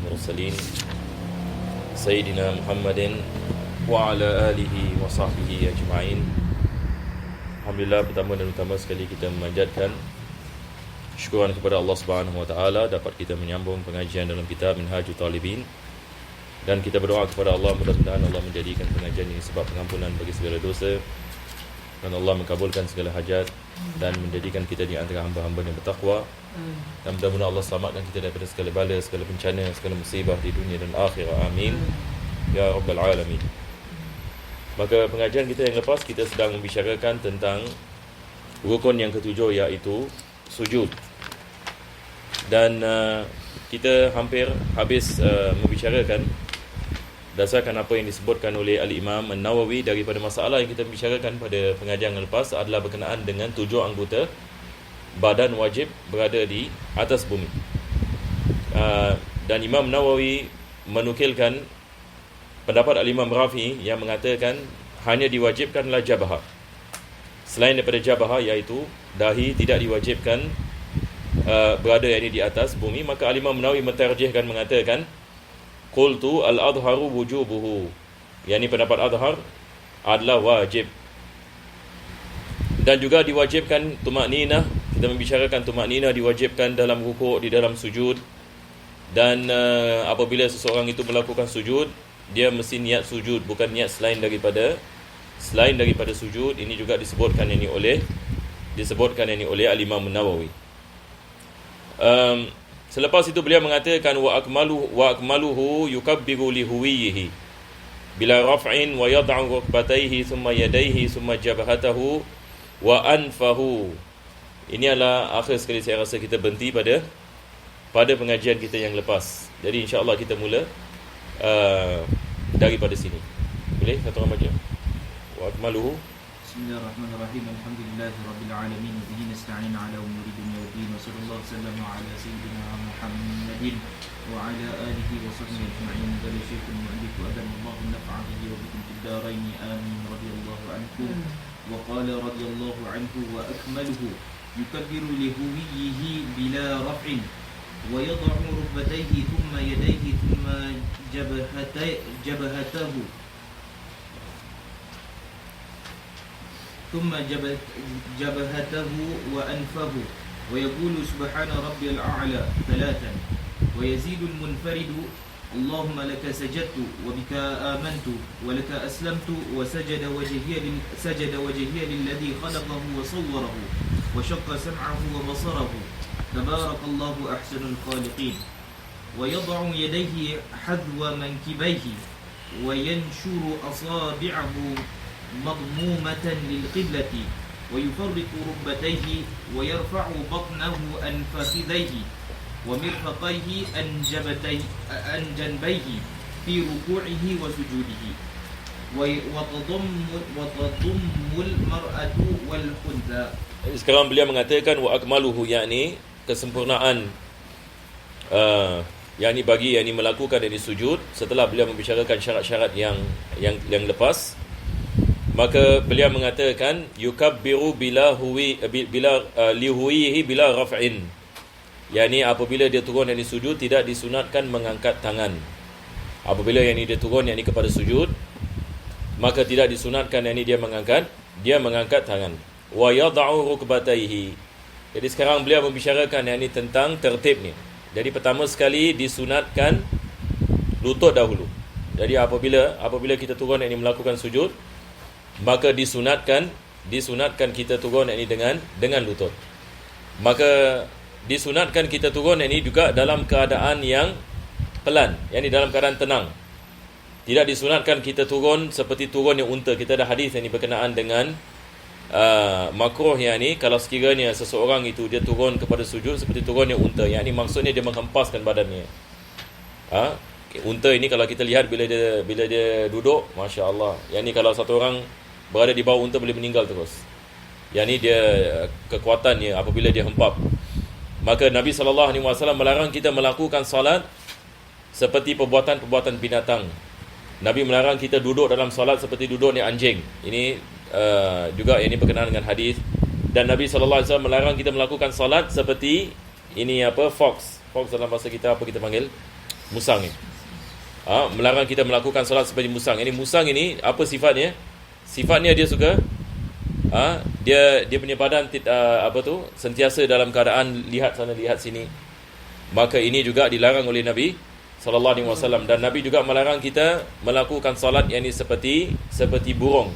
المرسلين سيدنا محمد وعلى آله وصحبه أجمعين. Alhamdulillah, pertama dan utama sekali kita memanjatkan syukuran kepada Allah Subhanahu Wa Taala dapat kita menyambung pengajian dalam kitab Minhajul Talibin, dan kita berdoa kepada Allah mudah-mudahan Allah menjadikan pengajian ini sebab pengampunan bagi segala dosa, dan Allah mengabulkan segala hajat dan menjadikan kita di antara hamba-hamba yang bertakwa, dan mudah-mudahan Allah selamatkan kita daripada segala bala, segala bencana, segala musibah di dunia dan akhirat. Amin ya rabbal alamin. Maka pengajian kita yang lepas kita sedang membicarakan tentang rukun yang ketujuh, iaitu sujud. Dan kita hampir habis membicarakan berdasarkan apa yang disebutkan oleh Al-Imam An-Nawawi daripada masalah yang kita bicarakan pada pengajian yang lepas adalah berkenaan dengan 7 anggota badan wajib berada di atas bumi. Dan Imam Nawawi menukilkan pendapat Al-Imam Rafi yang mengatakan hanya diwajibkanlah jabhah. Selain daripada jabhah, iaitu dahi, tidak diwajibkan berada yang di atas bumi. Maka Al-Imam Nawawi mentarjihkan, mengatakan qultu al-adharu wujubuhu, yakni pendapat adhar adalah wajib. Dan juga diwajibkan tumakninah. Kita membicarakan tumakninah diwajibkan dalam rukuk, di dalam sujud. Dan apabila seseorang itu melakukan sujud, dia mesti niat sujud, bukan niat selain daripada sujud. Ini juga disebutkan ini oleh Al-Imam Nawawi. Selepas itu beliau mengatakan wa akmaluhu yukabbiru li huwiyhi bila raf'in wa yad'u rukbatayhi thumma yadayhi thumma jabhatahu wa anfahu. Ini adalah akhir sekali saya rasa kita berhenti pada pengajian kita yang lepas. Jadi insya-Allah kita mula daripada sini. Boleh satu orang baca? Wa akmaluhu. Bismillahirrahmanirrahim. Alhamdulillahirabbil alamin. Bihi nasta'in 'ala umuri dunya waddin. Wa sallallahu wasallam 'ala sayyidina Muhammadin wa 'ala alihi wa sahbihi ajma'in. Dari Syekhul Mu'allif wa adallahu naf'a bihi wa bikum fid darain. Amin. Radhiyallahu anhu. Wa qala radhiyallahu anhu wa akmaluhu yukabbiru li huwiyhi bila raf'in wa yad'u rukbatayhi thumma yadayhi thumma jabhatahu ثم جبهته وأنفه ويقول سبحان ربي الأعلى 3 ويزيد المنفرد اللهم لك سجدت وبك آمنت ولك أسلمت وسجد وجهي للذي خلقه وصوره وشق سمعه وبصره تبارك الله أحسن الخالقين ويضع يديه حذو منكبيه وينشر أصابعه مضمومة للقبلة ويفرق ركبتيه ويرفع بطنه عن فخذيه ومرفقيه عن جنبيه في ركوعه وسجوده وتضم المرأة والأنثى. Sekarang beliau mengatakan wa akmaluhu, yakni kesempurnaan yakni bagi yakni melakukan yakni sujud. Setelah beliau membicarakan syarat-syarat yang lepas, maka beliau mengatakan yukabbiru lihuwihi bila raf'in, yakni apabila dia turun yakni sujud tidak disunatkan mengangkat tangan. Apabila yakni dia turun yakni kepada sujud, maka tidak disunatkan yakni dia mengangkat tangan. Wa yad'u rukbatayhi. Jadi sekarang beliau membicarakan yakni tentang tertib ni. Jadi pertama sekali disunatkan lutut dahulu. Jadi apabila kita turun yakni melakukan sujud, maka disunatkan kita turun yakni dengan lutut. Maka disunatkan kita turun yakni juga dalam keadaan yang pelan, yakni dalam keadaan tenang. Tidak disunatkan kita turun seperti turunnya unta. Kita ada hadis yang berkenaan dengan makruh, yakni kalau sekiranya seseorang itu dia turun kepada sujud seperti turunnya unta, yakni maksudnya dia menghempaskan badannya. Unta ini kalau kita lihat bila dia duduk, masya-Allah, yakni kalau satu orang berada di bawah unta boleh meninggal terus. Yakni dia kekuatannya apabila dia hempap. Maka Nabi SAW melarang kita melakukan salat seperti perbuatan binatang. Nabi melarang kita duduk dalam salat seperti duduknya anjing. Ini juga ini berkenaan dengan hadis. Dan Nabi SAW melarang kita melakukan salat seperti ini fox dalam bahasa kita apa kita panggil? Musang ni. Melarang kita melakukan solat seperti musang. Ini musang ini apa sifatnya? Sifatnya dia suka dia punya badan sentiasa dalam keadaan lihat sana lihat sini. Maka ini juga dilarang oleh Nabi sallallahu alaihi wasallam, dan Nabi juga melarang kita melakukan solat yang ini seperti burung.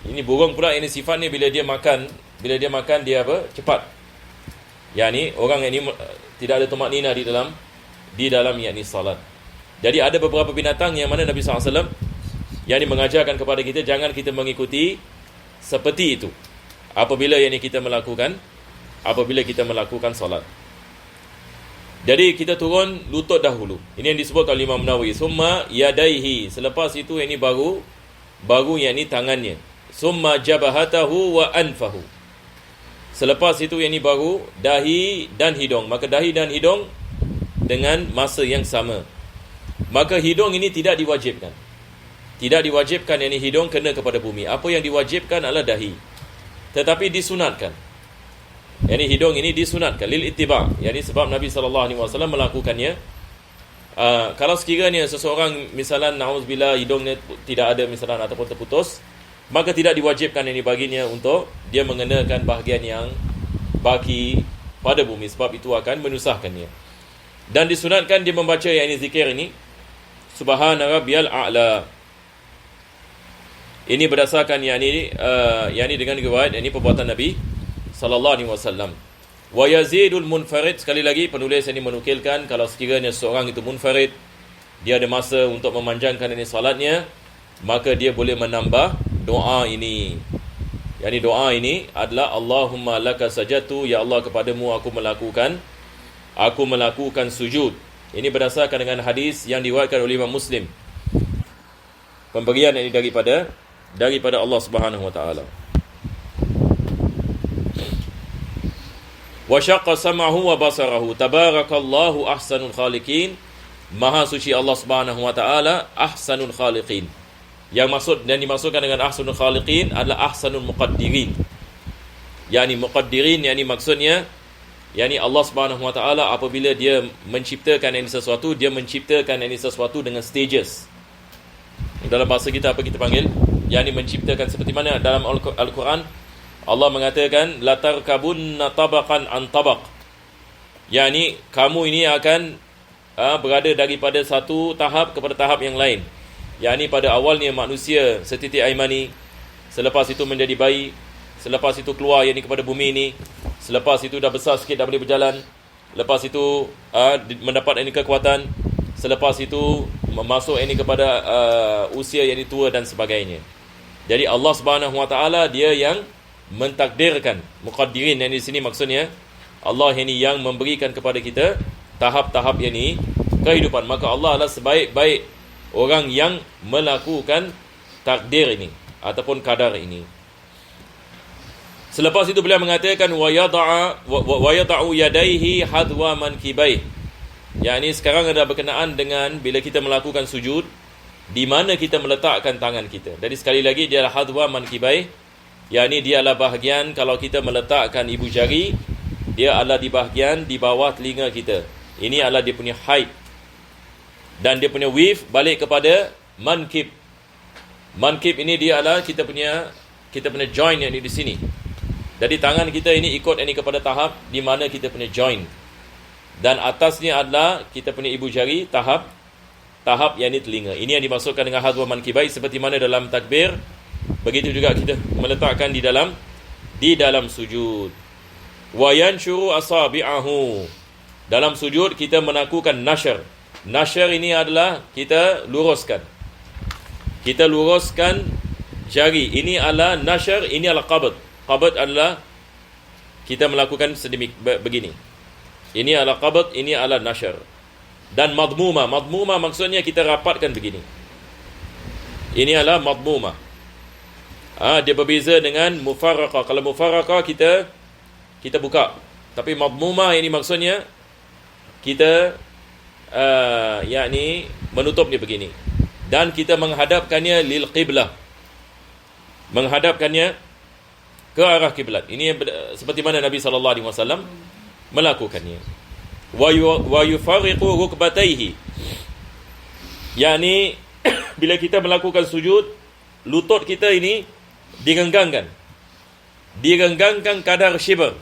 Ini burung pula, ini sifatnya bila dia makan dia cepat. Yani orang yang ini tidak ada tumakninah di dalam yakni salat. Jadi ada beberapa binatang yang mana Nabi SAW yang ini mengajarkan kepada kita jangan kita mengikuti seperti itu apabila kita melakukan salat. Jadi kita turun lutut dahulu. Ini yang disebut oleh Imam Nawawi. Summa yadaihi. Selepas itu yang ini baru yang ini tangannya. Summa jabahatahu wa anfahu. Selepas itu yang ini baru dahi dan hidung. Maka dahi dan hidung dengan masa yang sama. Maka hidung ini tidak diwajibkan. Tidak diwajibkan yang ini hidung kena kepada bumi. Apa yang diwajibkan adalah dahi. Tetapi disunatkan. Yang ini hidung ini disunatkan lil ittiba'. Yani sebab Nabi SAW melakukannya. Kalau sekiranya seseorang misalnya na'udzubillah hidungnya tidak ada misalnya ataupun terputus, maka tidak diwajibkan ini baginya untuk dia mengenakan bahagian yang baki pada bumi, sebab itu akan menyusahkannya. Dan disunatkan dia membaca yang ini zikir ini, Subhana rabbiyal a'la. Ini berdasarkan yang ini dengan riwayat ini perbuatan Nabi sallallahu alaihi wasallam. Wa yazidul munfarid, sekali lagi penulis ini menukilkan kalau sekiranya seorang itu munfarid, dia ada masa untuk memanjangkan ini salatnya, maka dia boleh menambah doa ini. Yani doa ini adalah Allahumma laka sajatu, ya Allah kepadamu aku melakukan sujud. Ini berdasarkan dengan hadis yang diriwayatkan oleh Imam Muslim. Pemberian ini daripada Allah Subhanahu wa taala. Wa syaqqa sam'ahu wa basarahu, tabarakallahu ahsanul khaliqin. Maha suci Allah Subhanahu wa taala, ahsanul khaliqin. Yang maksud dan dimaksudkan dengan ahsanul khaliqin adalah ahsanul muqaddirin. Yani muqaddirin yani maksudnya yani Allah Subhanahu wa taala apabila dia menciptakan ini sesuatu, dia menciptakan ini sesuatu dengan stages. Dalam bahasa kita apa kita panggil? Yani menciptakan seperti mana dalam Al-Quran Allah mengatakan latar kabunna tabaqan an tabaq. Yani kamu ini akan berada daripada satu tahap kepada tahap yang lain. Yani pada awalnya manusia setitik air mani, selepas itu menjadi bayi, selepas itu keluar yakni kepada bumi ini, selepas itu dah besar sikit dah boleh berjalan, lepas itu mendapat ini kekuatan, selepas itu masuk ini kepada usia yang tua dan sebagainya. Jadi Allah Subhanahu wa taala dia yang mentakdirkan, muqaddirin yang di sini maksudnya Allah ini yang memberikan kepada kita tahap-tahap yang ini kehidupan. Maka Allah adalah sebaik-baik orang yang melakukan takdir ini ataupun kadar ini. Selepas itu beliau mengatakan wa yada'u yadaihi hadwa mankibai. Yang ini sekarang ada berkenaan dengan bila kita melakukan sujud, di mana kita meletakkan tangan kita. Jadi sekali lagi dia adalah hadwa mankibai. Yang ini dia adalah bahagian kalau kita meletakkan ibu jari, dia adalah di bahagian di bawah telinga kita. Ini adalah dia punya height. Dan dia punya width balik kepada mankib. Mankib ini dia adalah kita punya joint yang di sini. Jadi tangan kita ini ikut ini kepada tahap di mana kita punya joint. Dan atasnya adalah kita punya ibu jari, tahap yang ini telinga. Ini yang dimaksudkan dengan hadwa mankibai, seperti mana dalam takbir. Begitu juga kita meletakkan di dalam sujud. Wa yanshuru asabi'ahu. Dalam sujud kita melakukan nashr. Nashr ini adalah kita luruskan. Kita luruskan jari. Ini adalah nashr, ini adalah qabd. Qabd adalah kita melakukan begini. Ini adalah qabd, ini adalah nashr. Dan madmuma. Madmuma maksudnya kita rapatkan begini. Ini adalah madmuma. Dia berbeza dengan mufarraqah. Kalau mufarraqah kita buka. Tapi madmumah ini maksudnya kita yakni menutup dia begini. Dan kita menghadapkannya lil qiblah. Menghadapkannya ke arah kiblat. Ini seperti mana Nabi sallallahu alaihi wasallam melakukannya. Wa yufarriqu rukbatayhi. yakni bila kita melakukan sujud, lutut kita ini digenggangkan kadar shibr.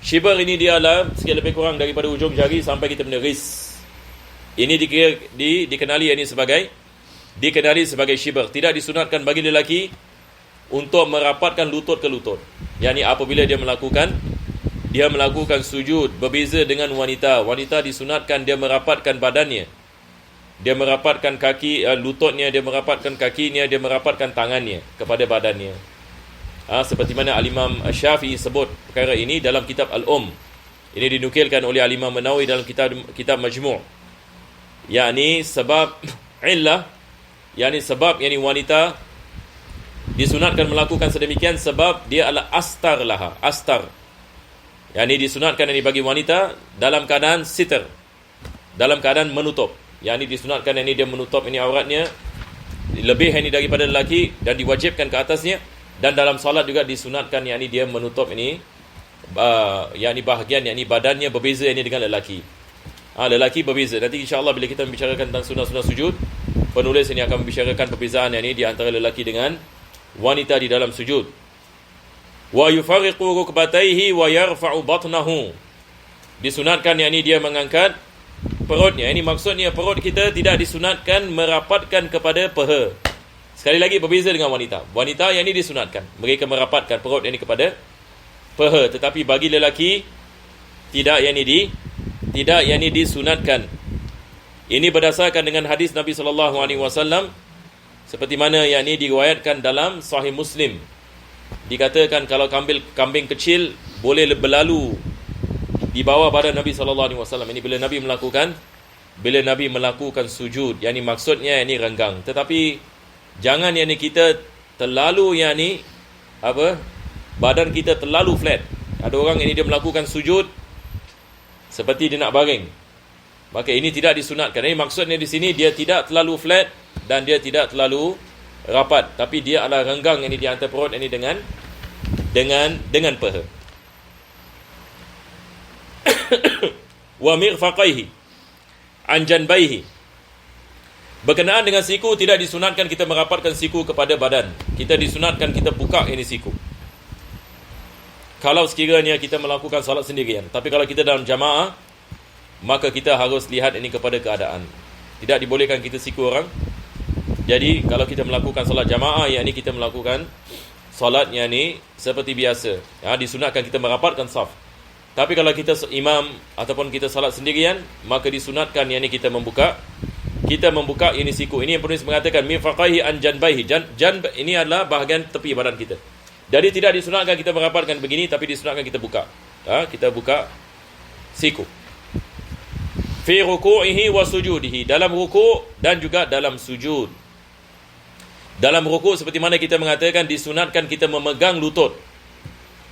Shibr ini dia adalah sikit lebih kurang daripada ujung jari sampai kita meneris. Ini dikenali sebagai shibr. Tidak disunatkan bagi lelaki untuk merapatkan lutut ke lutut. Yakni apabila dia melakukan sujud, berbeza dengan wanita. Wanita disunatkan dia merapatkan badannya. Dia merapatkan kaki, lututnya, dia merapatkan kakinya, dia merapatkan tangannya kepada badannya. Seperti mana Al-Imam Syafi'i sebut perkara ini dalam kitab Al-Umm. Ini dinukilkan oleh Al-Imam Nawawi dalam kitab Majmu'. Yakni sebab illah, yakni wanita disunatkan melakukan sedemikian sebab dia adalah astar laha, astar. Yakni disunatkan ini bagi wanita dalam keadaan sitar, dalam keadaan menutup. Yakni disunatkan ini dia menutup ini auratnya lebih ini daripada lelaki dan diwajibkan ke atasnya. Dan dalam salat juga disunatkan yakni dia menutup ini yakni bahagian yakni badannya berbeza ini dengan lelaki. Lelaki berbeza. Nanti insya-Allah bila kita membicarakan tentang sunah-sunah sujud, penulis ini akan membicarakan perbezaan yakni di antara lelaki dengan wanita di dalam sujud. Wa yufarriqu rukbatayhi wa yarfa'u batnahu. Disunatkan yakni dia mengangkat perutnya. Ini maksudnya perut kita tidak disunatkan merapatkan kepada paha. Sekali lagi berbeza dengan wanita. Wanita yang ini disunatkan mereka merapatkan perut yang ini kepada paha, tetapi bagi lelaki tidak yang ini disunatkan. Ini berdasarkan dengan hadis Nabi SAW seperti mana yang ini diriwayatkan dalam Sahih Muslim. Dikatakan kalau kambing kecil boleh berlalu di bawah badan Nabi SAW. Ini bila Nabi melakukan sujud, yang ini maksudnya yang ini renggang. Tetapi jangan yang ini kita terlalu yang ini badan kita terlalu flat. Ada orang yang ini dia melakukan sujud seperti dia nak baring. Maka ini tidak disunatkan. Ini maksudnya di sini dia tidak terlalu flat dan dia tidak terlalu rapat, tapi dia adalah renggang ini di antara perut ini dengan paha. Wa mirfaqaihi an janbaihi. Berkenaan dengan siku, tidak disunatkan kita merapatkan siku kepada badan. Kita disunatkan kita buka ini siku kalau sekiranya kita melakukan salat sendirian. Tapi kalau kita dalam jamaah, maka kita harus lihat ini kepada keadaan. Tidak dibolehkan kita siku orang. Jadi kalau kita melakukan salat jamaah, yang ini kita melakukan salat yang ini seperti biasa, disunatkan kita merapatkan saf. Tapi kalau kita imam ataupun kita salat sendirian, maka disunatkan yang ini kita membuka ini siku. Ini yang penulis mengatakan mirfaqaihi an janbaihi. Janb ini adalah bahagian tepi badan kita. Jadi tidak disunatkan kita merapatkan begini, tapi disunatkan kita buka. Kita buka siku. Fi ruku'ihi wa sujudihi, dalam ruku' dan juga dalam sujud. Dalam ruku' seperti mana kita mengatakan disunatkan kita memegang lutut.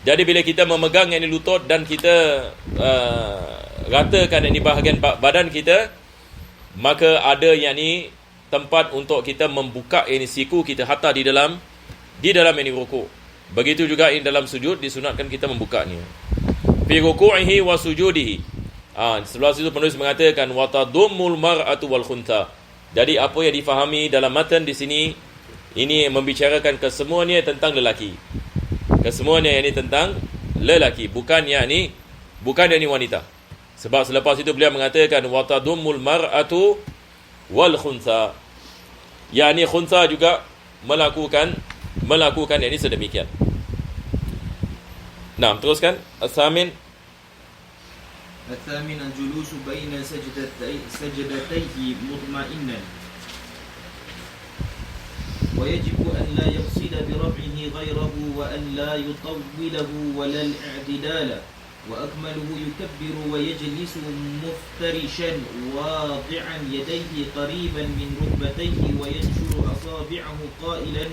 Jadi bila kita memegang yang ini lutut dan kita ratakan ini bahagian badan kita, maka ada yang ini tempat untuk kita membuka ini siku kita hatta di dalam ini ruku'. Begitu juga dalam sujud disunatkan kita membukanya. Fi ruku'ihi wa sujudihi. Sebelah situ penulis mengatakan wa tadummul mar'atu wal khuntha. Jadi apa yang difahami dalam matan di sini, ini membicarakan kesemuanya tentang lelaki. Kesemuanya ini tentang lelaki, bukan yang ini wanita. Sebab selepas itu beliau mengatakan wa tadummul mar'atu wal khuntha. Yani khuntha juga melakukan yang ini sedemikian. Nah, teruskan. Al-thamin al-julusu baina sajdatayhi mutma'innan. ويجب أن لا يقصد برفعه غيره وأن لا يطوله ولا الاعتدال وأكمله يكبر ويجلس مفترشا واضعا يديه قريبا من ركبتيه وينشر أصابعه قائلا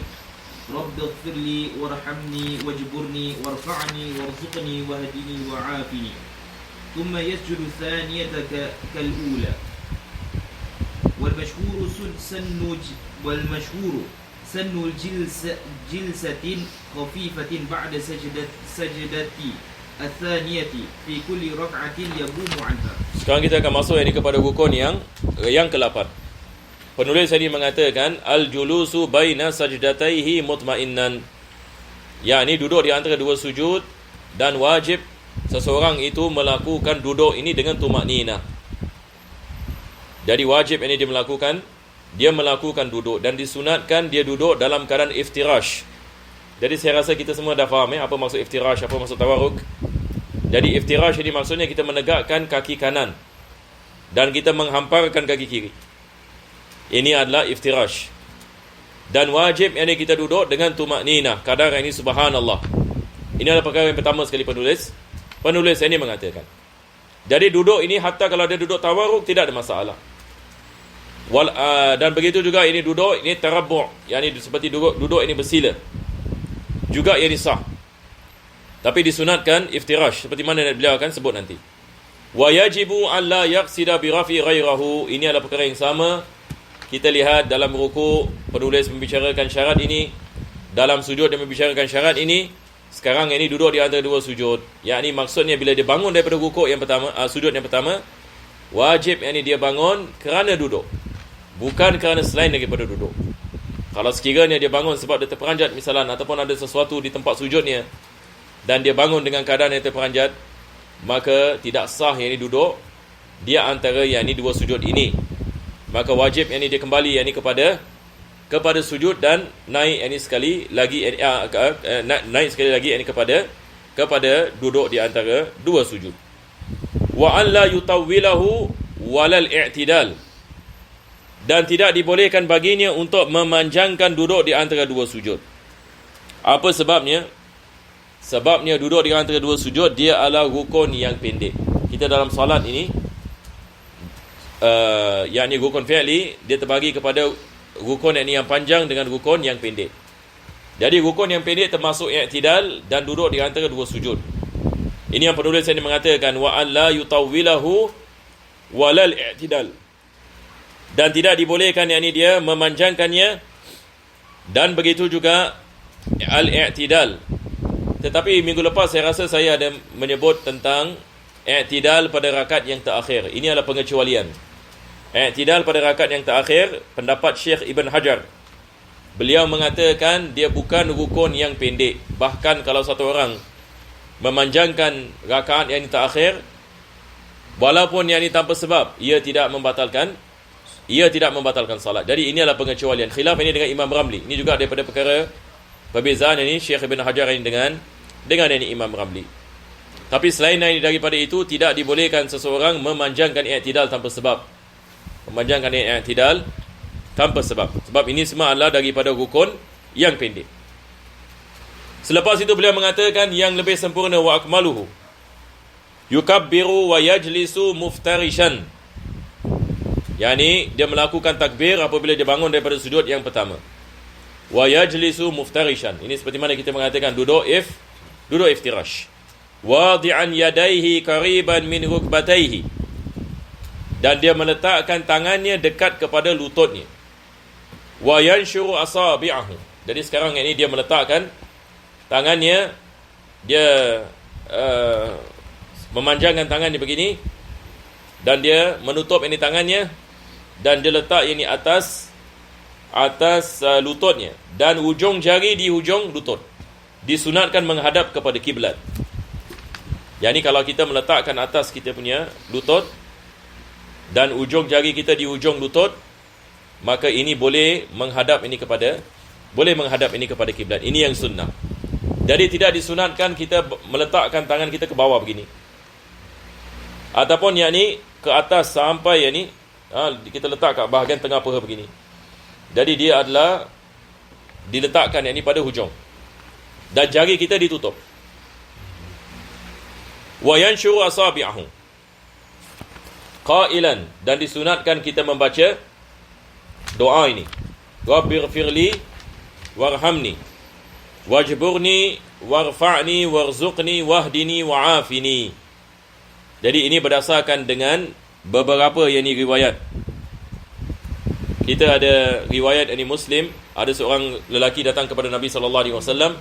رب اغفر لي وارحمني واجبرني وارفعني وارزقني واهدني وعافني ثم يسجد الثانية كالأولى والمشهور سن جلسة خفيفة بعد سجدة الثانية في كل ركعة يقوم عنها. Sekarang kita akan masuk ini kepada rukun yang ke-8. penulis ini mengatakan al-julusu baina sajdataihi mutmainnan, yakni duduk di antara dua sujud, dan wajib seseorang itu melakukan duduk ini dengan tumakninah. Jadi wajib ini dia melakukan duduk, dan disunatkan dia duduk dalam keadaan iftirash. Jadi saya rasa kita semua dah faham apa maksud iftirash, apa maksud tawarruk. Jadi iftirash ini maksudnya kita menegakkan kaki kanan dan kita menghamparkan kaki kiri. Ini adalah iftirash. Dan wajib ini kita duduk dengan tumakninah, kadar ini subhanallah. Ini adalah perkara yang pertama sekali penulis ini mengatakan. Jadi duduk ini hatta kalau dia duduk tawarruk tidak ada masalah. Dan begitu juga ini duduk ini tarabbu', yakni seperti duduk ini bersila, juga ia sah. Tapi disunatkan iftirash seperti mana beliau akan sebut nanti. Wa yajibu an la yaqsida bi rafi ghairahu. Ini adalah perkara yang sama. Kita lihat dalam ruku' penulis membicarakan syarat ini, dalam sujud dia membicarakan syarat ini. Sekarang ini duduk di antara dua sujud. Yakni maksudnya bila dia bangun daripada ruku' yang pertama, sujud yang pertama, wajib yakni dia bangun kerana duduk, bukan kerana selain daripada duduk. Kalau sekiranya dia bangun sebab dia terperanjat misalan, ataupun ada sesuatu di tempat sujudnya dan dia bangun dengan keadaan yang terperanjat, maka tidak sah yang ini duduk dia antara yang ini dua sujud ini. Maka wajib yang ini dia kembali yang ini kepada sujud dan naik yang ini sekali lagi naik sekali lagi yang ini kepada duduk di antara dua sujud. Wa an la yutawwilahu walal i'tidal. Dan tidak dibolehkan baginya untuk memanjangkan duduk di antara dua sujud. Apa sebabnya? Sebabnya duduk di antara dua sujud dia adalah rukun yang pendek. Kita dalam solat ini yakni rukun fi'li dia terbagi kepada rukun yang panjang dengan rukun yang pendek. Jadi rukun yang pendek termasuk i'tidal dan duduk di antara dua sujud. Ini yang penulis ini mengatakan wa an la yutawwilahu walal i'tidal. Dan tidak dibolehkan yakni dia memanjangkannya, dan begitu juga al-i'tidal. Tetapi minggu lepas saya rasa saya ada menyebut tentang i'tidal pada rakaat yang terakhir. Ini adalah pengecualian. I'tidal pada rakaat yang terakhir, pendapat Syekh Ibn Hajar, beliau mengatakan dia bukan rukun yang pendek. Bahkan kalau satu orang memanjangkan rakaat yang terakhir, walaupun yang ini tanpa sebab, ia tidak membatalkan salat. Jadi ini adalah pengecualian. Khilaf ini dengan Imam Ramli. Ini juga daripada perkara perbezaan ini Syekh Ibn Hajar ini dengan ini Imam Ramli. Tapi selain daripada itu, tidak dibolehkan seseorang memanjangkan i'tidal tanpa sebab. Memanjangkan i'tidal tanpa sebab. Sebab ini semua adalah daripada rukun yang pendek. Selepas itu beliau mengatakan yang lebih sempurna wa akmaluhu yukabbiru wa yajlisu muftarishan. Yani dia melakukan takbir apabila dia bangun daripada sujud yang pertama. Wa yajlisu muftarishan. Ini seperti mana kita mengatakan duduk iftirash. Wadi'an yadayhi qariban min rukbatayhi. Dan dia meletakkan tangannya dekat kepada lututnya. Wa yanshuru asabi'ahu. Jadi sekarang ini dia meletakkan tangannya, dia memanjangkan tangannya begini, dan dia menutup ini tangannya, dan dia letak ini atas lututnya, dan ujung jari di ujung lutut. Disunatkan menghadap kepada kiblat. Yani kalau kita meletakkan atas kita punya lutut dan ujung jari kita di ujung lutut, maka ini boleh menghadap ini kepada kiblat. Ini yang sunnah. Jadi tidak disunatkan kita meletakkan tangan kita ke bawah begini, ataupun yakni ke atas sampai yakni kita letak kat bahagian tengah paha begini. Jadi dia adalah diletakkan yakni pada hujung, dan jari kita ditutup. Wa yanshuru asabi'ahu qailan, dan disunatkan kita membaca doa ini. Rabbighfirli warhamni wajburni warfa'ni warzuqni wahdini wa'afini. Jadi ini berdasarkan dengan beberapa yang ini riwayat. Kita ada riwayat ini Muslim, ada seorang lelaki datang kepada Nabi SAW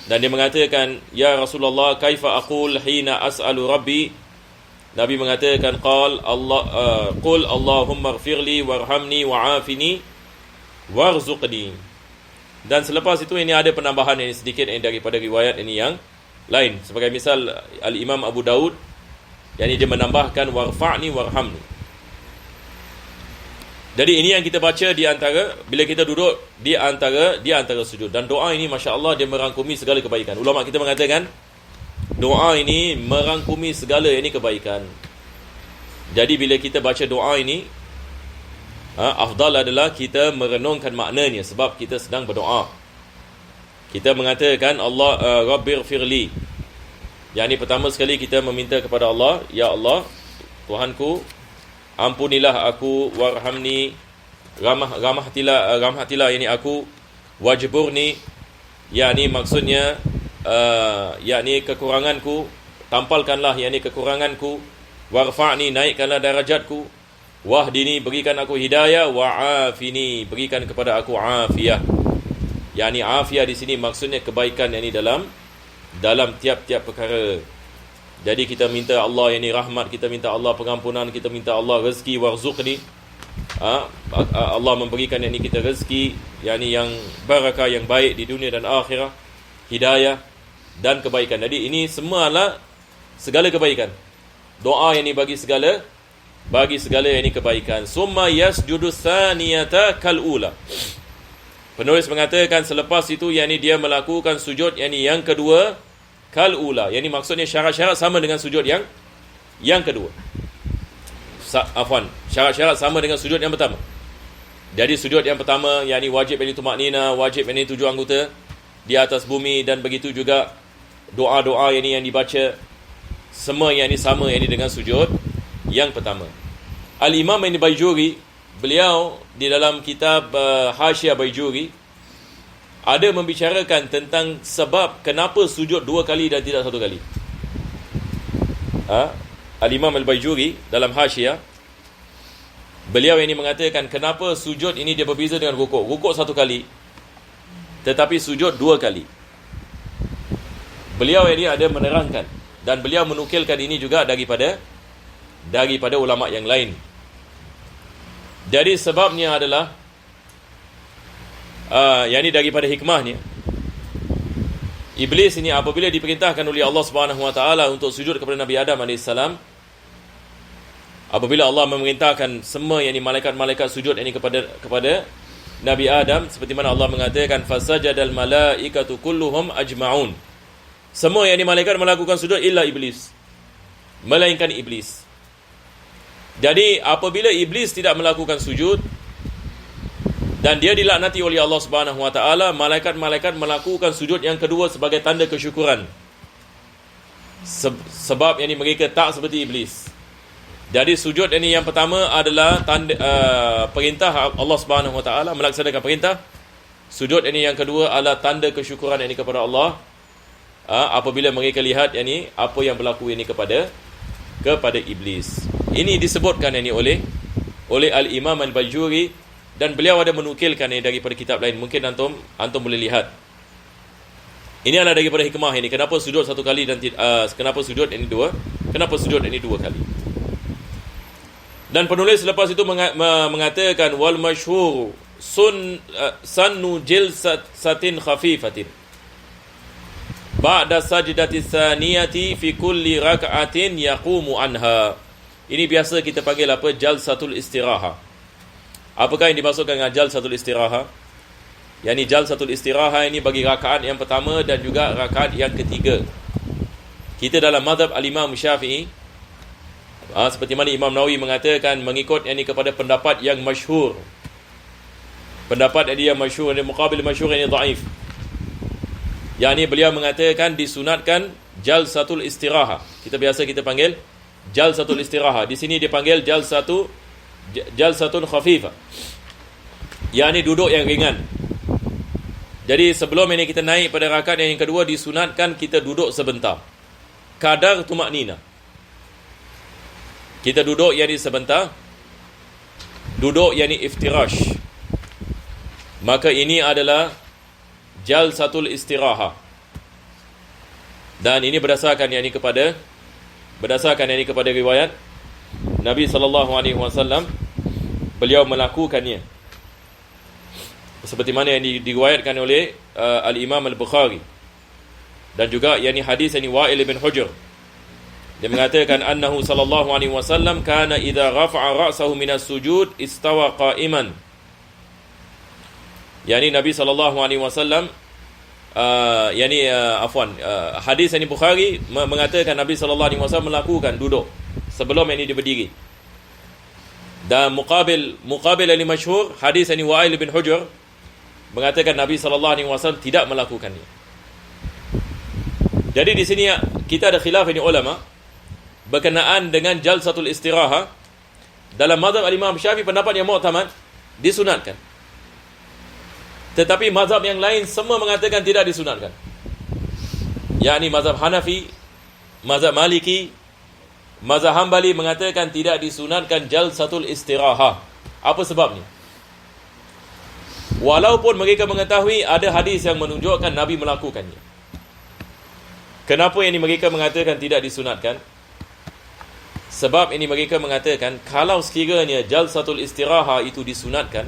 dan dia mengatakan, "Ya Rasulullah, kaifa aqul hina as'alu Rabbi Nabi mengatakan qul Allahumma ighfirli warhamni wa'afini warzuqni. Dan selepas itu ini ada penambahan ini sedikit ini daripada riwayat ini yang lain. Sebagai misal Al-Imam Abu Daud, yakni dia menambahkan warfa'ni warhamni. Jadi ini yang kita baca di antara bila kita duduk di antara sujud. Dan doa ini masya-Allah dia merangkumi segala kebaikan. Ulama kita mengatakan doa ini merangkumi segala ini kebaikan. Jadi bila kita baca doa ini, afdal adalah kita merenungkan maknanya sebab kita sedang berdoa. Kita mengatakan Allah Rabbighfirli. Yang ini pertama sekali kita meminta kepada Allah, ya Allah, Tuhanku, ampunilah aku, warhamni, rahmatilah ini aku, wajburni, yakni maksudnya yakni kekuranganku, tampalkanlah yakni kekuranganku, warfa'ni, naikkanlah darajatku, wahdini, berikan aku hidayah, wa'afini, berikan kepada aku afiyah. Yakni afiyah di sini maksudnya kebaikan yakni dalam tiap-tiap perkara. Jadi kita minta Allah yakni rahmat, kita minta Allah pengampunan, kita minta Allah rezeki, warzuqni. Allah memberikan yakni kita rezeki yakni yang barakah, yang baik di dunia dan akhirat, hidayah dan kebaikan. Jadi ini semua adalah segala kebaikan. Doa yang ini bagi segala yang ini kebaikan. Summa yasjudu tsaniyata kal ula. Penulis mengatakan selepas itu yang ini dia melakukan sujud yang ini yang kedua kal ula. Yang ini maksudnya syarat-syarat sama dengan sujud yang kedua. Syarat-syarat sama dengan sujud yang pertama. Jadi sujud yang pertama yang ini wajib yang ini tumaknina, wajib yang ini 7 anggota di atas bumi, dan begitu juga doa-doa yang dibaca semua yang ini sama yang ini dengan sujud yang pertama. Al-Imam Al-Baijuri, beliau di dalam kitab Hasyiah Baijuri ada membicarakan tentang sebab kenapa sujud 2 kali dan tidak 1 kali. Al-Imam Al-Baijuri dalam Hasyiah, beliau ini mengatakan kenapa sujud ini dia berbeza dengan rukuk. Rukuk 1 kali, tetapi sujud 2 kali. Beliau ini ada menerangkan, dan beliau menukilkan ini juga daripada ulama yang lain. Jadi sebabnya adalah yang ini daripada hikmahnya. Iblis ini apabila diperintahkan oleh Allah Subhanahu Wa Taala untuk sujud kepada Nabi Adam AS, apabila Allah memerintahkan semua yang ini malaikat-malaikat sujud ini kepada Nabi Adam, seperti mana Allah mengatakan fasajadal malaikatu kulluhum ajma'un. Semua yang ini malaikat melakukan sujud illa iblis, melainkan iblis. Jadi apabila iblis tidak melakukan sujud dan dia dilaknati oleh Allah Subhanahu Wa Taala, malaikat-malaikat melakukan sujud yang kedua sebagai tanda kesyukuran. Sebab yang ini mereka tak seperti iblis. Jadi sujud ini yang pertama adalah tanda perintah Allah Subhanahu Wa Taala, melaksanakan perintah. Sujud ini yang kedua adalah tanda kesyukuran ini kepada Allah. Apabila mereka lihat ini apa yang berlaku ini kepada iblis. Ini disebutkan ini oleh Al-Imam Al-Baijuri, dan beliau ada menukilkan ini daripada kitab lain. Mungkin antum boleh lihat. Ini adalah daripada hikmah ini. Kenapa sujud 1 kali dan kenapa sujud ini 2? Kenapa sujud ini 2 kali? Dan penulis selepas itu mengatakan wal masyhur sannu jilsatin khafifatin ba'da sajdati tsaniyati fi kulli rak'atin yaqumu anha. Ini biasa kita panggil apa? Jalsatul istiraha. Apakah yang dimaksudkan dengan jalsatul istiraha? Yani jalsatul istiraha ini bagi rakaat yang pertama dan juga rakaat yang ketiga. Kita dalam mazhab al-Imam Syafi'i, seperti mana Imam Nawawi mengatakan mengikut yang ini kepada pendapat yang masyhur. Pendapat yang masyhur, yang muqabil masyhur yang dhaif. Yang ini beliau mengatakan disunatkan jalsatul istiraha. Kita panggil jalsatul istiraha. Di sini dipanggil jalsatun khafifah. Yang ini duduk yang ringan. Jadi sebelum ini kita naik pada rakaat yang kedua, disunatkan kita duduk sebentar. Kadar tumaknina. Kita duduk yang ini sebentar. Duduk yang ini iftirash. Maka ini adalah jalsatul istiraha. Dan ini berdasarkan yang ini kepada berdasarkan ini kepada riwayat Nabi SAW, beliau melakukannya seperti mana yang diriwayatkan oleh Al-Imam Al-Bukhari, dan juga yakni hadis ini Wa'il bin Hujr. Dia mengatakan annahu sallallahu alaihi wasallam kana idza rafa'a ra'sahu minas sujud istawa qa'iman. Yani Nabi sallallahu alaihi wasallam hadis ini Bukhari mengatakan Nabi sallallahu alaihi wasallam melakukan duduk sebelum ini dia berdiri. Dan muqabil yang masyhur hadis ini Wa'il bin Hujr mengatakan Nabi sallallahu alaihi wasallam tidak melakukannya. Jadi di sini kita ada khilaf ini ulama berkenaan dengan jalsatul istiraha. Dalam mazhab Imam Syafi'i pendapat yang mu'tamad disunatkan. Tetapi mazhab yang lain semua mengatakan tidak disunatkan. Yakni mazhab Hanafi, mazhab Maliki, mazhab Hambali mengatakan tidak disunatkan jalsatul istiraha. Apa sebabnya? Walaupun mereka mengetahui ada hadis yang menunjukkan Nabi melakukannya. Kenapa ini mereka mengatakan tidak disunatkan? Sebab ini mereka mengatakan kalau sekiranya jalsatul istiraha itu disunatkan,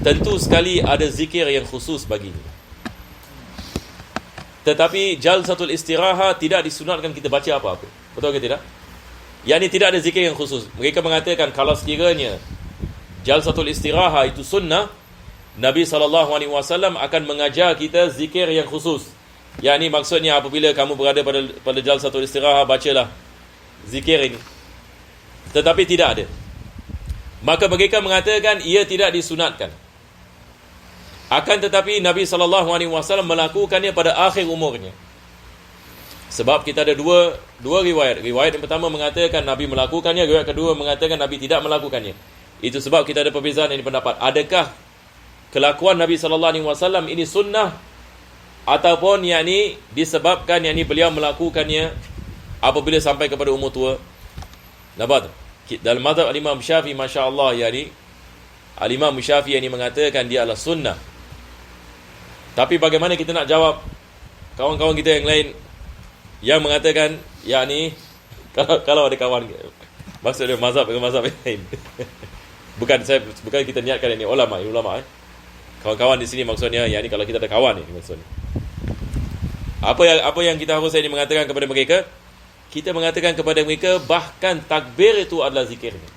tentu sekali ada zikir yang khusus baginya. Tetapi jalsatul istiraha tidak disunatkan kita baca apa-apa. Betul ke tidak? Yang ini tidak ada zikir yang khusus. Mereka mengatakan kalau sekiranya jalsatul istiraha itu sunnah, Nabi SAW akan mengajar kita zikir yang khusus. Yang ini maksudnya apabila kamu berada pada jalsatul istiraha, bacalah zikir ini. Tetapi tidak ada. Maka mereka mengatakan ia tidak disunatkan. Akan tetapi Nabi SAW melakukannya pada akhir umurnya. Sebab kita ada dua riwayat. Riwayat yang pertama mengatakan Nabi melakukannya, riwayat kedua mengatakan Nabi tidak melakukannya. Itu sebab kita ada perbezaan yang pendapat. Adakah kelakuan Nabi SAW ini sunnah, ataupun yakni disebabkan yakni beliau melakukannya apabila sampai kepada umur tua? Nampak? Dalam mazhab Al-Imam Syafi'i, masya-Allah, yakni Al-Imam Syafi'i yang mengatakan dia adalah sunnah. Tapi bagaimana kita nak jawab kawan-kawan kita yang lain yang mengatakan yakni kalau ada kawan, maksudnya mazhab dengan mazhab yang lain. bukan kita niatkan ini ulama. Kawan-kawan di sini maksudnya yakni kalau kita ada kawan ini maksudnya. Apa yang kita harus ini mengatakan kepada mereka? Kita mengatakan kepada mereka bahkan takbir itu adalah zikirnya.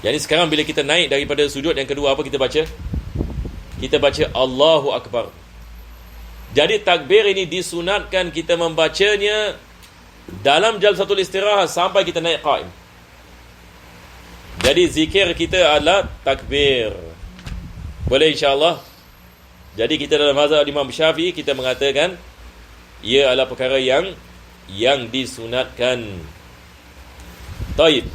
Jadi sekarang bila kita naik daripada sujud yang kedua, apa kita baca? Kita baca Allahu Akbar. Jadi takbir ini disunatkan kita membacanya dalam jalsatul istirahat sampai kita naik qaim. Jadi zikir kita adalah takbir. Boleh insya-Allah. Jadi kita dalam mazhab Imam Syafi'i kita mengatakan ia adalah perkara yang disunatkan. Taib.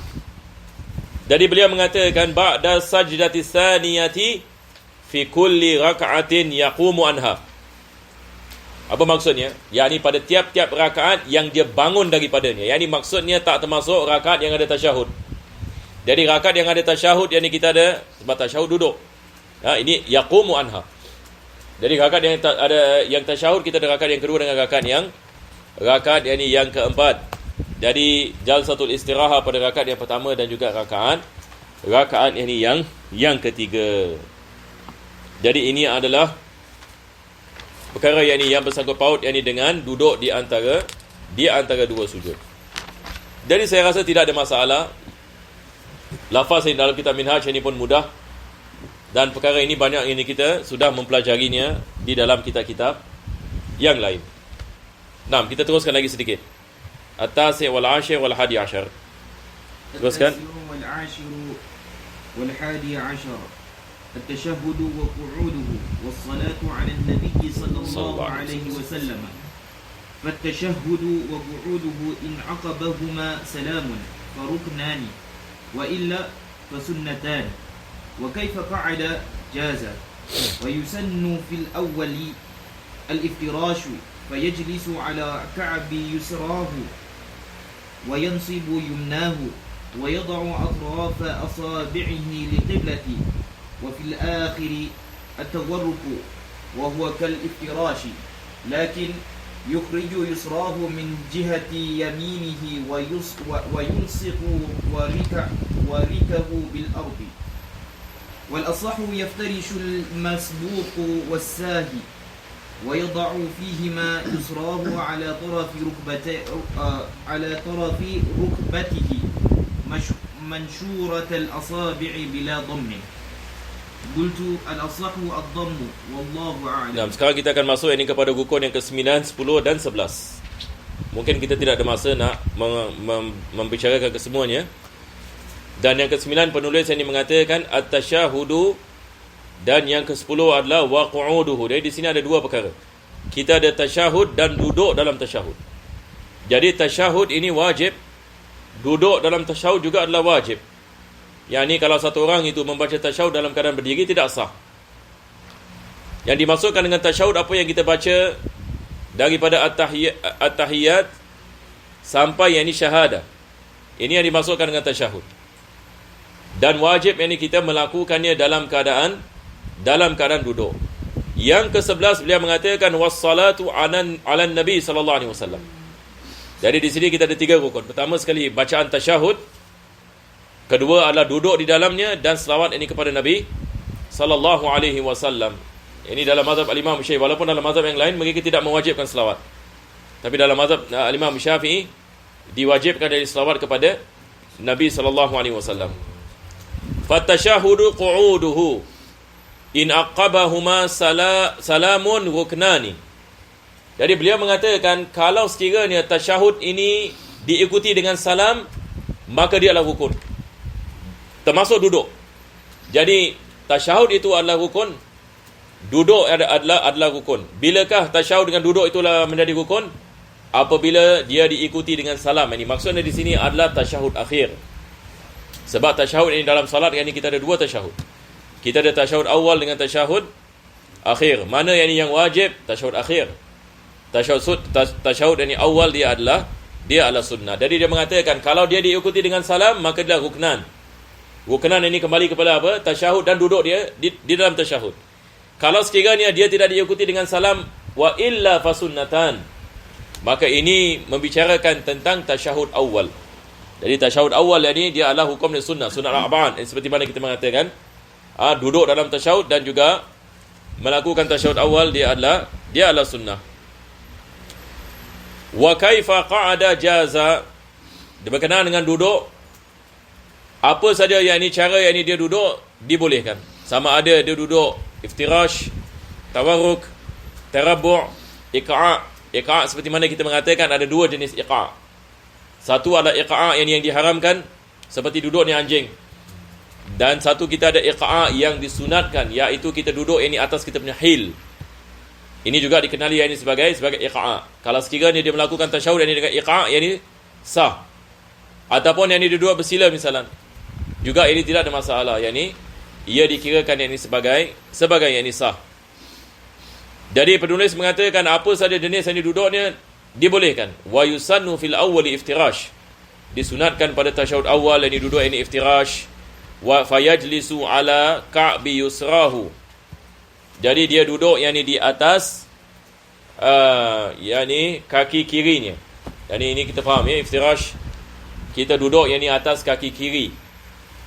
Jadi beliau mengatakan ba'da sajdati tsaniyati fi kulli raka'atin yaqumu anha. Apa maksudnya? Yakni pada tiap-tiap rakaat yang dia bangun daripadanya. Yakni maksudnya tak termasuk rakaat yang ada tasyahud. Jadi rakaat yang ada tasyahud, yakni kita ada sebab tasyahud duduk. Ini yaqumu anha. Jadi rakaat yang ada yang tasyahud, kita ada rakaat yang kedua dengan rakaat yakni yang keempat. Jadi jalsatul istiraha pada rakaat yang pertama dan juga rakaat ini yang ketiga. Jadi ini adalah perkara yang bersangkut paut dengan duduk di antara dua sujud. Jadi saya rasa tidak ada masalah. Lafaz yang dalam kitab Minhaj ini pun mudah, dan perkara ini banyak ini kita sudah mempelajarinya di dalam kitab-kitab yang lain. Nah, kita teruskan lagi sedikit. At-tasi' wal 'ashir wal 11. Teruskan. At-tasi' wal 'ashir wal 11. التشهد وقعوده والصلاة على النبي صلى الله عليه وسلم. فالتشهد وقعوده إن عقبهما سلام فركنان وإلا فسنتان. وكيف قعد جاز. ويسن في الأول الافتراش فيجلس على كعب يسراه وينصب يمناه ويضع أطراف أصابعه لقبلة. وفي الآخر التورك وهو كالافتراش لكن يخرج يسراه من جهة يمينه ويلصق وركه بالأرض والأصح يفترش المسبوق والساهي ويضع فيهما يسراه على طرف ركبته منشورة الأصابع بلا ضم قلت الأصح الضم والله أعلم. Nah, sekarang kita akan masuk ini kepada rukun yang ke-9, 10 dan 11. Mungkin kita tidak ada masa nak membicarakan kesemuanya. Dan yang ke-9 penulis yang mengatakan at-tasyahudu, dan yang ke-10 adalah waqu'uduhu. Jadi di sini ada dua perkara. Kita ada tasyahud dan duduk dalam tasyahud. Jadi tasyahud ini wajib, duduk dalam tasyahud juga adalah wajib. Yang ni kalau satu orang itu membaca tasyahud dalam keadaan berdiri tidak sah. Yang dimaksudkan dengan tasyahud apa yang kita baca daripada at-tahiyat sampai yang ini syahadah. Ini yang dimaksudkan dengan tasyahud. Dan wajib yang ini kita melakukannya dalam keadaan duduk. Yang ke-11 beliau mengatakan wassalatu 'alan nabi sallallahu alaihi wasallam. Jadi di sini kita ada 3 rukun. Pertama sekali bacaan tasyahud. Kedua adalah duduk di dalamnya dan selawat ini kepada Nabi sallallahu alaihi wasallam. Ini dalam mazhab al-Imam Syafi'i. Walaupun dalam mazhab yang lain mereka tidak mewajibkan selawat. Tapi dalam mazhab al-Imam Syafi'i diwajibkan dari selawat kepada Nabi sallallahu alaihi wasallam. Fatasyahudu qu'uduhu in aqabahuma salamun ruknani. Jadi beliau mengatakan kalau sekiranya tasyahud ini diikuti dengan salam, maka dia adalah rukun. Termasuk duduk. Jadi tasyahud itu adalah rukun, duduk adalah rukun. Bilakah tasyahud dengan duduk itulah menjadi rukun? Apabila dia diikuti dengan salam. Ini maksudnya di sini adalah tasyahud akhir. Sebab tasyahud ini dalam salat yang ini kita ada 2 tasyahud. Kita ada tasyahud awal dengan tasyahud akhir. Mana yang wajib? Tasyahud akhir. Tasyahud yang awal dia adalah sunnah. Jadi dia mengatakan kalau dia diikuti dengan salam maka dia ruknan. Ruknan ini kembali kepada apa? Tasyahud dan duduk dia di dalam tasyahud. Kalau sekiranya dia tidak diikuti dengan salam wa illa fasunnatan, maka ini membicarakan tentang tasyahud awal. Jadi tasyahud awal ini dia adalah hukum dan sunnah arba'an. Seperti mana kita mengatakan duduk dalam tasyahud dan juga melakukan tasyahud awal dia adalah sunnah. Wa kaifa qa'ada jaza, berkenaan dengan duduk, apa saja yang ini cara yang ini dia duduk dibolehkan. Sama ada dia duduk iftirash, tawarruk, tarabbu', iqa'. Iqa' seperti mana kita mengatakan ada 2 jenis iqa'. Satu adalah iqa' yang diharamkan seperti duduk ni anjing. Dan satu kita ada iqa' yang disunatkan, iaitu kita duduk ini atas kita punya hil. Ini juga dikenali yang ini sebagai iqa'. Kalau sekiranya dia melakukan tasyahud yang ini dengan iqa', yang ini sah. Ataupun yang ini duduk bersila misalnya, juga ini tidak ada masalah. Yang ini ia dikirakan yang ini sebagai yang ini sah. Jadi penulis mengatakan apa saja jenis yang duduknya dibolehkan. Wa yusannu fil awwali iftirash, disunatkan pada tasyahud awal yang ini duduk ini iftirash. Wa fayajlisu ala ka'bi yusrahu, jadi dia duduk yang ini di atas yang ini kaki kirinya. Dan ini kita faham ya, iftirash kita duduk yang ini atas kaki kiri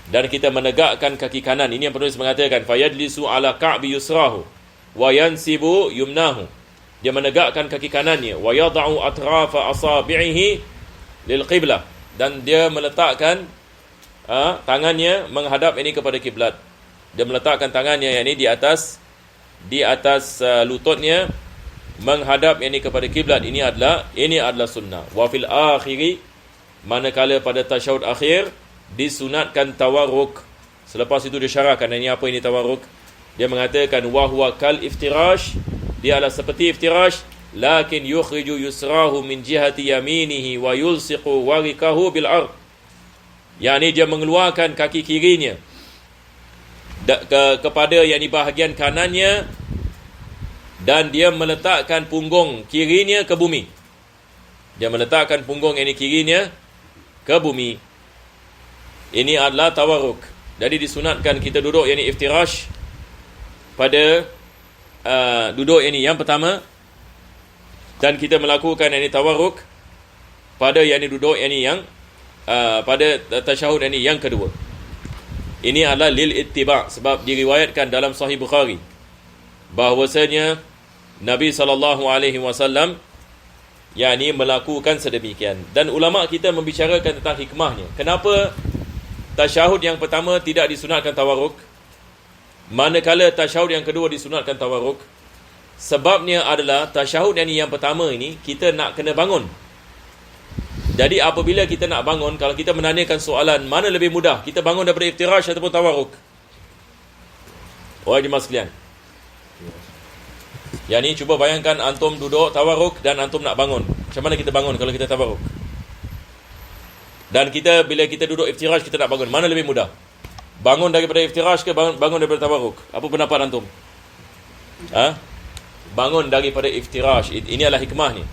dan kita menegakkan kaki kanan. Ini yang penulis mengatakan fayajlisu ala ka'bi yusrahu wa yansibu yumnahu, dia menegakkan kaki kanannya. Wa yad'u atrafa asabi'ihi lil qiblah, dan dia meletakkan tangannya menghadap ini kepada kiblat. Dia meletakkan tangannya yang ini di atas lututnya menghadap ini kepada kiblat. Ini adalah sunnah. Wa fil akhiri, manakala pada tasyahud akhir disunatkan tawarruk. Selepas itu disyarahkan ini apa ini tawarruk. Dia mengatakan wa huwa kal iftirash, dia adalah seperti iftirash, lakin yukhriju yusrahu min jihati yaminihi wa yulsiqu warikahu bil ard. Yani dia mengeluarkan kaki kirinya kepada yang di bahagian kanannya dan dia meletakkan punggung kirinya ke bumi. Dia meletakkan punggung yang di kirinya ke bumi. Ini adalah tawarruk. Jadi disunatkan kita duduk yang ini iftirash pada duduk ini. Yang pertama, Dan kita melakukan yang ini tawarruk pada yang ini duduk yang ini yang pada tasyahud yang ini yang kedua. Ini adalah lil ittiba' sebab diriwayatkan dalam Sahih Bukhari bahwasanya Nabi SAW yakni melakukan sedemikian. Dan ulama kita membicarakan tentang hikmahnya. Kenapa tasyahud yang pertama tidak disunatkan tawarruk, manakala tasyahud yang kedua disunatkan tawarruk? Sebabnya adalah tasyahud yang pertama ini kita nak kena bangun. Jadi apabila kita nak bangun, kalau kita menanyakan soalan mana lebih mudah, kita bangun daripada iftirash ataupun tawarruk? Wahai jemaah sekalian, yang ni cuba bayangkan antum duduk tawarruk dan antum nak bangun. Macam mana kita bangun kalau kita tawarruk? Dan kita bila kita duduk iftirash kita nak bangun, mana lebih mudah? Bangun daripada iftirash ke bangun daripada tawarruk? Apa pendapat antum? Bangun daripada iftirash. Ini adalah hikmah ni.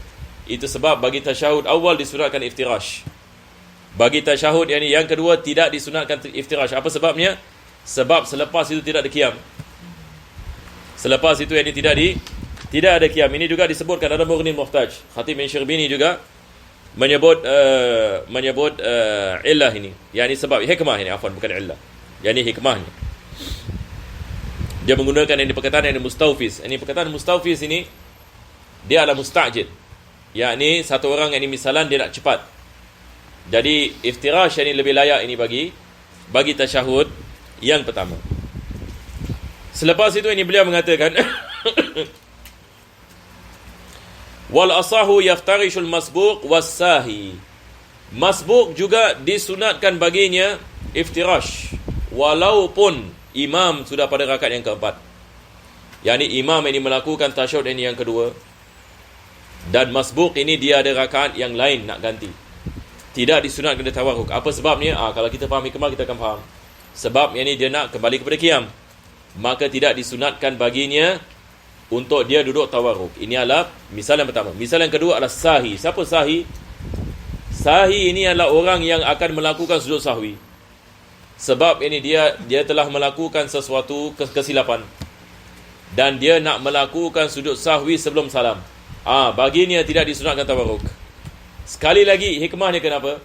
Itu sebab bagi tasyahud awal disunatkan iftirash. Bagi tasyahud yang kedua tidak disunatkan iftirash. Apa sebabnya? Sebab selepas itu tidak ada qiyam. Selepas itu yang ini tidak ada qiyam. Ini juga disebutkan dalam Mughnil Muhtaj. Khatib bin Syirbini juga menyebut illah ini. Yang ini sebab hikmah ini, afwan, bukan illah. Yang ini hikmahnya. Dia menggunakan ini perkataan yang mustawfiz. Ini perkataan mustawfiz ini dia adalah mustajid. Yakni satu orang yang ini misalan dia nak cepat. Jadi iftirash yang ini lebih layak ini bagi tasyahud yang pertama. Selepas itu ini beliau mengatakan wal asahu yaftarishul masbuq was-sahi. Masbuq juga disunatkan baginya iftirash walaupun imam sudah pada rakaat yang keempat. Yakni imam ini melakukan tasyahud ini yang kedua. Dan masbuq ini dia ada rakaat yang lain nak ganti. Tidak disunatkan dia tawarruk. Apa sebabnya? Kalau kita faham hikmah kita akan faham. Sebab yang ini dia nak kembali kepada qiyam. Maka tidak disunatkan baginya untuk dia duduk tawarruk. Ini adalah misal yang pertama. Misal yang kedua adalah sahi. Siapa sahi? Sahi ini adalah orang yang akan melakukan sujud sahwi. Sebab ini dia telah melakukan sesuatu kesilapan. Dan dia nak melakukan sujud sahwi sebelum salam. Baginya tidak disunatkan tawarruk. Sekali lagi, hikmahnya kenapa?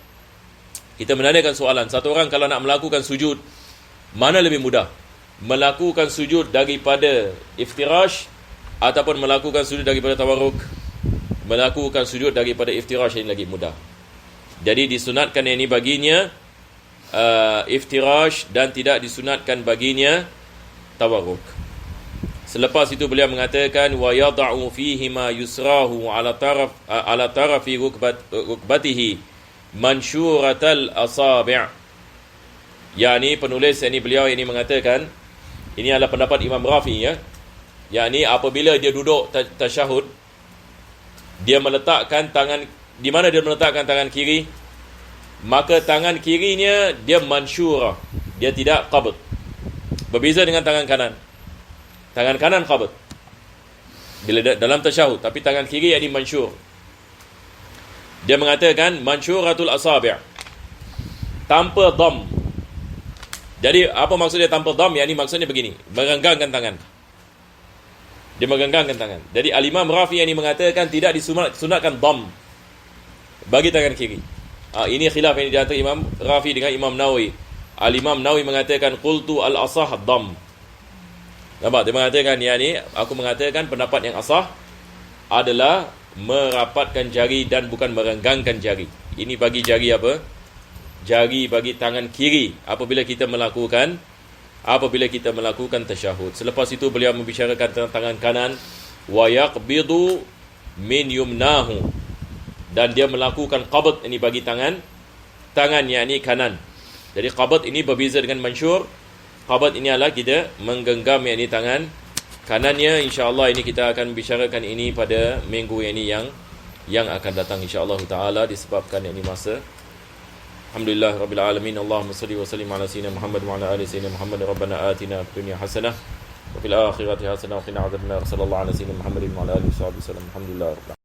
Kita menanyakan soalan. Satu orang kalau nak melakukan sujud, mana lebih mudah? Melakukan sujud daripada iftirash ataupun melakukan sujud daripada tawarruk? Melakukan sujud daripada iftirash yang lagi mudah. Jadi disunatkan yang ini baginya iftirash dan tidak disunatkan baginya tawarruk. Selepas itu beliau mengatakan wa yad'u fihi ma yusrahu ala tarafi rukbatihi mansyuratal asabi'. Yani penulis ini beliau ini mengatakan ini adalah pendapat Imam Rafi ya. Yani apabila dia duduk tasyahud dia meletakkan tangan di mana dia meletakkan tangan kiri, maka tangan kirinya dia mansyurah, dia tidak qabd. Berbeza dengan tangan kanan. Tangan kanan qabd bila dalam tasyahud, tapi tangan kiri yang mansyur. Dia mengatakan mansyuratul asabi' tanpa dham. Jadi apa maksud dia tanpa dham? Yang ini maksudnya begini, merenggangkan tangan. Dia merenggangkan tangan. Jadi al-Imam Rafi yang ini mengatakan tidak disunatkan dham bagi tangan kiri. Ini khilaf yang di antara Imam Rafi dengan Imam Nawawi. Al-Imam Nawawi mengatakan qultu al-asah dham. Nampak? Dia mengatakan yang ni, aku mengatakan pendapat yang asah adalah merapatkan jari dan bukan merenggangkan jari. Ini bagi jari apa? Jari bagi tangan kiri apabila kita melakukan tasyahud. Selepas itu beliau membicarakan tentang tangan kanan wa yaqbidu min yumnahu, dan dia melakukan qabd ini bagi tangan yang ini kanan. Jadi qabd ini berbeza dengan mansyur. Qabd ini adalah kita menggenggam yang ini tangan kanannya. InsyaAllah ini kita akan bicarakan ini pada minggu ini yang akan datang insyaAllah ta'ala disebabkan ini masa. Alhamdulillah Rabbil Alamin. Allahumma salli wa sallim ala sayyidina Muhammad wa ala ali sayyidina Muhammad. Rabbana atina fid dunya hasanah wa fil akhirati hasanah wa qina adzabannar. Sallallahu ala sayyidina Muhammadin wa ala alihi wa sahbihi wasallam. Alhamdulillah.